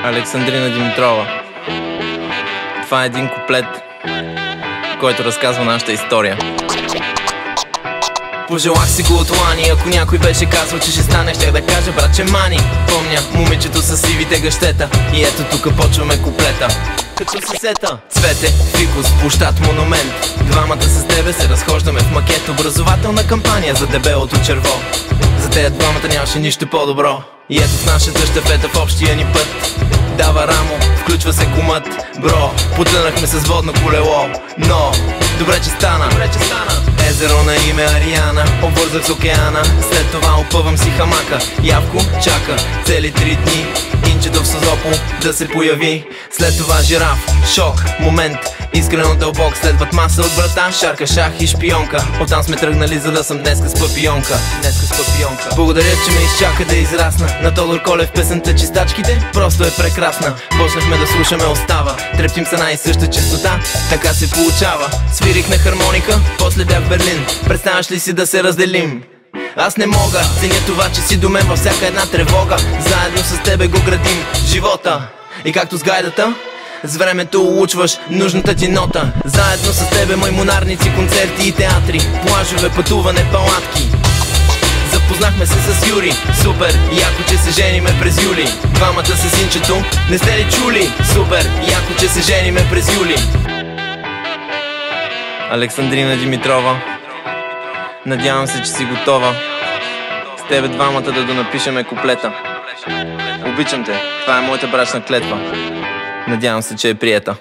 Александрина Димитрова. Това е един куплет, който разказва нашата история. Пожелах си го от лани. Ако някой беше казал, че ще стане, щях да кажа: братче, мани. Помня момичето с сивите гъщета. И ето тук почваме куплета. Като се сета: цвете, фикус, площад, монумент. Двамата с тебе се разхождаме в макет. Образователна кампания за дебелото черво. За тея двамата нямаше нищо по-добро. И ето с нашата щафета в общия ни път. Дава рамо, включва се кумът. Бро, потънахме с водно колело. Но, добре че стана. Езеро на име Ариана, обвързах с океана. След това опъвам си хамака. Явко чака цели 3 дни инчето в Созопол да се появи. След това жираф, шок, момент искрено дълбок. Следват маса от брата, шарка, шах и шпионка. Оттам сме тръгнали, за да съм днеска с папионка. Благодаря, че ме изчака да израсна. На Тодор Колев песента "Чистачките" просто е прекрасна. Почнахме да слушаме Остава, трептим се най съща честота. Така се получава. Свирих на хармоника, после бях в Берлин. Представяш ли си да се разделим? Аз не мога, ценя това, че си до мен във всяка една тревога. Заедно с тебе го градим живота. И както с гайдата, с времето улучваш нужната ти нота. Заедно с тебе маймунарници, концерти и театри, плажове, пътуване, палатки. Запознахме се с Юри, супер, яко, че се жениме през юли. Двамата с инчето, не сте ли чули? Супер, яко, че се жениме през юли. Александрина Димитрова, надявам се, че си готова с тебе двамата да донапишеме куплета. Обичам те, това е моята брачна клетва. Надявам се, че е приета.